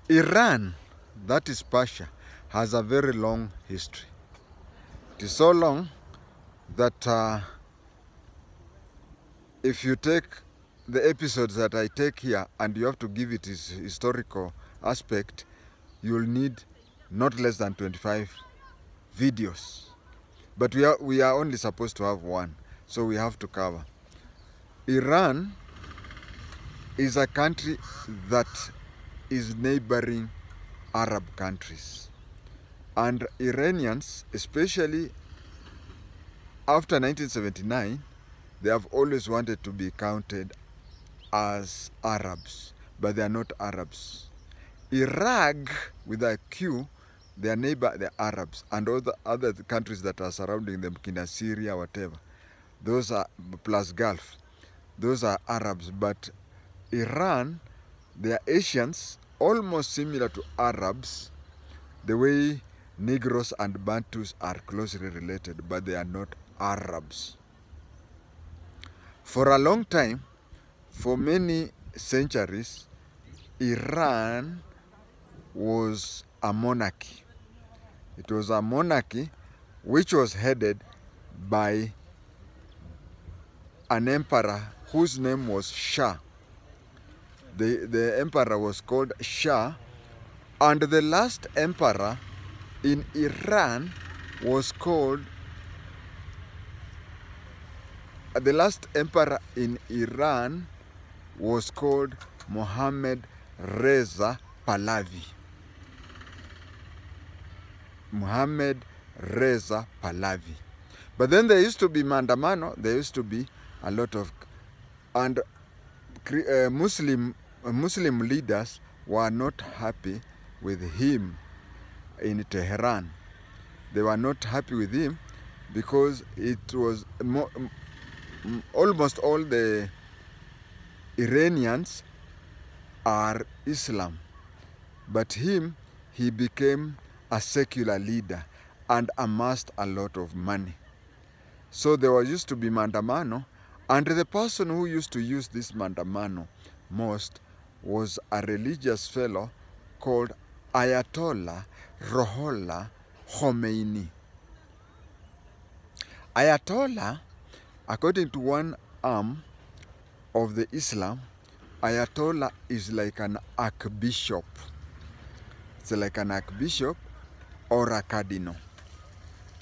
Iran, that is Persia, has a very long history. It is so long that if you take the episodes that I take here and you have to give it its historical aspect, you'll need not less than 25 videos. But we are only supposed to have one, so we have to cover. Iran is a country that is neighboring Arab countries. And Iranians, especially after 1979, they have always wanted to be counted as Arabs, but they are not Arabs. Iraq, with a Q, their neighbor, the Arabs, and all the other countries that are surrounding them, Kina Syria, whatever, those are, plus Gulf, those are Arabs. But Iran, they are Asians, almost similar to Arabs, the way Negroes and Bantus are closely related, but they are not Arabs. For a long time, for many centuries, Iran was a monarchy. It was a monarchy which was headed by an emperor whose name was Shah. The emperor was called Shah, and the last emperor in Iran was called, Mohammed Reza Pahlavi. Mohammed Reza Pahlavi. But then there used to be Mandamano, there used to be a lot of, and Muslim leaders were not happy with him in Tehran. They were not happy with him because it was almost all the Iranians are Islam. But he became a secular leader and amassed a lot of money. So there used to be Mandamano, and the person who used to use this Mandamano most was a religious fellow called Ayatollah Ruhollah Khomeini. Ayatollah, according to one arm of the Islam, Ayatollah is like an archbishop. It's like an archbishop or a cardinal.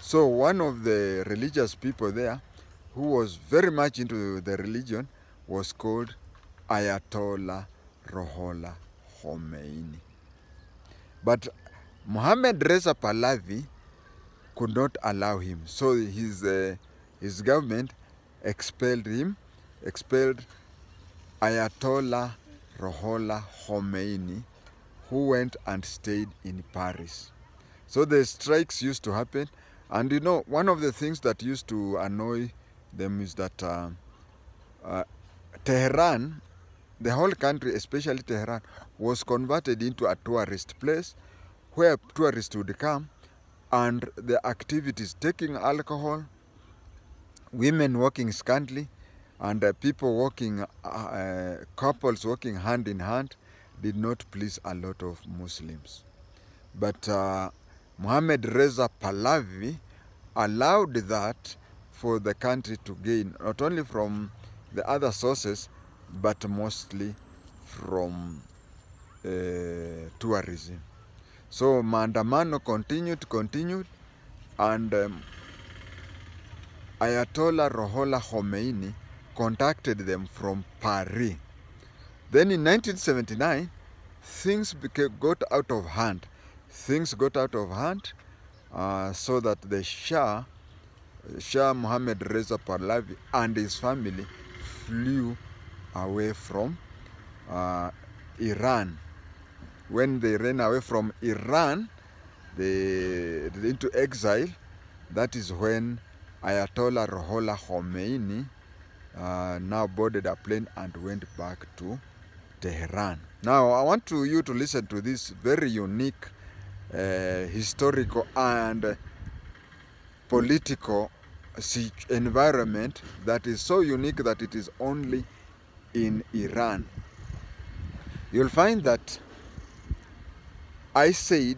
So one of the religious people there who was very much into the religion was called Ayatollah Ruhollah Khomeini. But Mohammed Reza Pahlavi could not allow him. So his government expelled Ayatollah Ruhollah Khomeini, who went and stayed in Paris. So the strikes used to happen. And you know, one of the things that used to annoy them is that Tehran, the whole country, especially Tehran, was converted into a tourist place where tourists would come, and the activities, taking alcohol, women walking scantily, and people walking, couples walking hand in hand, did not please a lot of Muslims. But Mohammed Reza Pahlavi allowed that for the country to gain, not only from the other sources, but mostly from tourism. So Mandamano continued, and Ayatollah Ruhollah Khomeini contacted them from Paris. Then in 1979, things got out of hand. Things got out of hand so that the Shah Mohammed Reza Pahlavi and his family flew away from Iran. When they ran away from Iran, they into exile. That is when Ayatollah Ruhollah Khomeini now boarded a plane and went back to Tehran. Now I want you to listen to this very unique historical and political environment that is so unique that it is only in Iran. You'll find that I said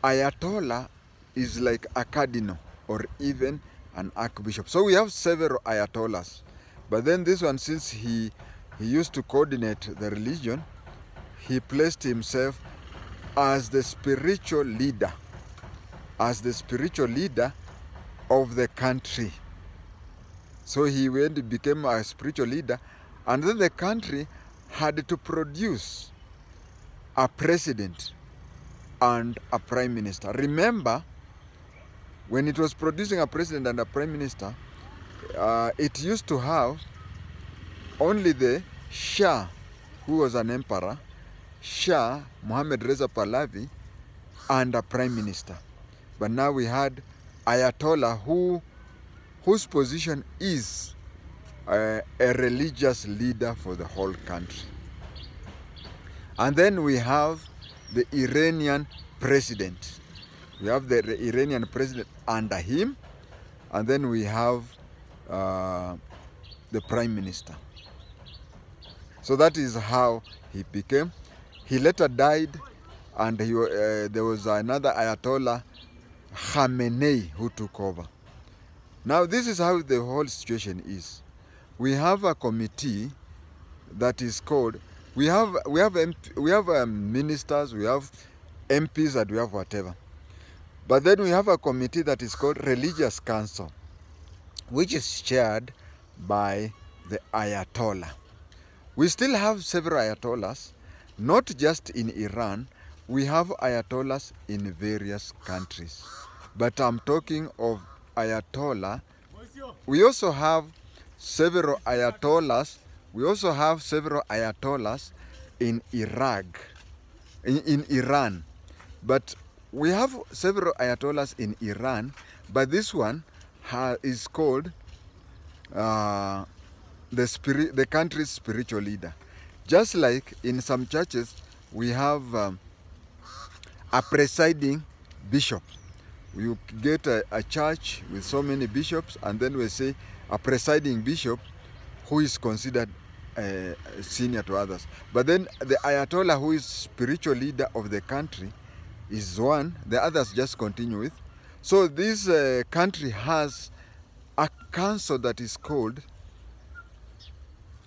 Ayatollah is like a cardinal or even an archbishop. So we have several Ayatollahs. But then this one, since he used to coordinate the religion, he placed himself as the spiritual leader, of the country. So he became a spiritual leader, and then the country had to produce a president and a prime minister. Remember, when it was producing a president and a prime minister, it used to have only the Shah, who was an emperor, Shah Mohammad Reza Pahlavi, and a prime minister. But now we had Ayatollah, whose position is a religious leader for the whole country. And then we have the Iranian president. We have the Iranian president under him, and then we have the prime minister. So that is how he became. He later died, and there was another Ayatollah, Khamenei, who took over. Now this is how the whole situation is. We have a committee that is called, we have ministers, we have MPs, and we have whatever. But then we have a committee that is called Religious Council, which is chaired by the Ayatollah. We still have several Ayatollahs, not just in Iran. We have Ayatollahs in various countries. But I'm talking of Ayatollah. We also have several Ayatollahs. We also have several Ayatollahs in Iraq, in Iran. But we have several Ayatollahs in Iran, but this one is called the country's spiritual leader. Just like in some churches, we have a presiding bishop. You get a church with so many bishops, and then we say a presiding bishop who is considered senior to others. But then the Ayatollah, who is spiritual leader of the country, is one. The others just continue with. So this country has a council that is called,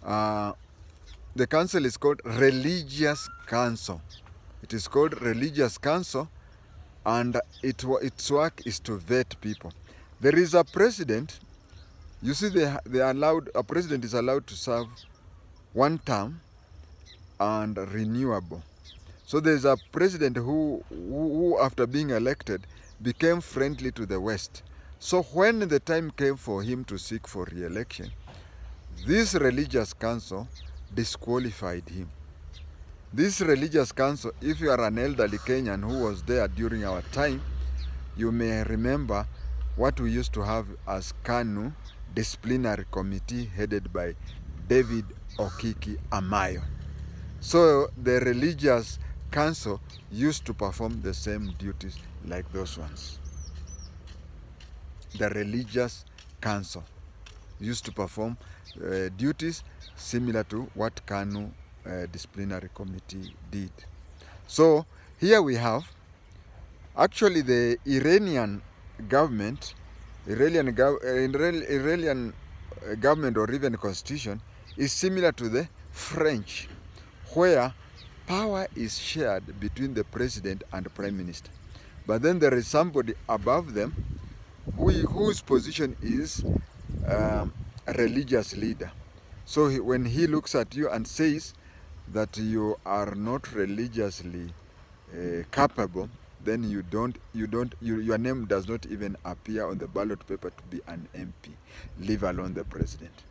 the council is called Religious Council. It is called Religious Council, and its work is to vet people. There is a president. You see, a president is allowed to serve one term and renewable. So there's a president who after being elected, became friendly to the West. So when the time came for him to seek for re-election, this religious council disqualified him. This religious council, if you are an elderly Kenyan who was there during our time, you may remember what we used to have as KANU disciplinary committee headed by David Okiki Amayo. So the religious council used to perform the same duties like those ones. The religious council used to perform duties similar to what KANU disciplinary committee did. So here we have actually the Iranian government, Iranian government or even constitution is similar to the French, where power is shared between the president and the prime minister. But then there is somebody above them whose position is a religious leader. So when he looks at you and says that you are not religiously capable, then your name does not even appear on the ballot paper to be an MP, leave alone the president.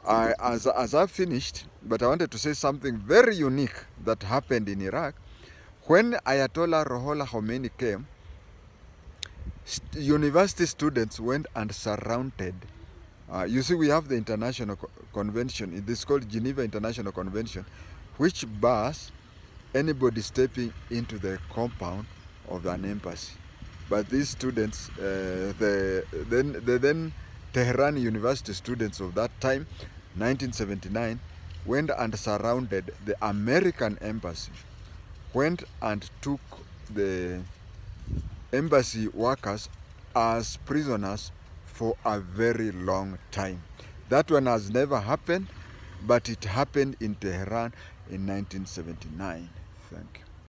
As I've finished, but I wanted to say something very unique that happened in Iraq. When Ayatollah Ruhollah Khomeini came, university students went and surrounded. You see, we have the international convention. It is called Geneva International Convention, which bars anybody stepping into the compound of an embassy. But these students, the then Tehran University students of that time, 1979, went and surrounded the American embassy, went and took the embassy workers as prisoners for a very long time. That one has never happened, but it happened in Tehran in 1979. Thank you.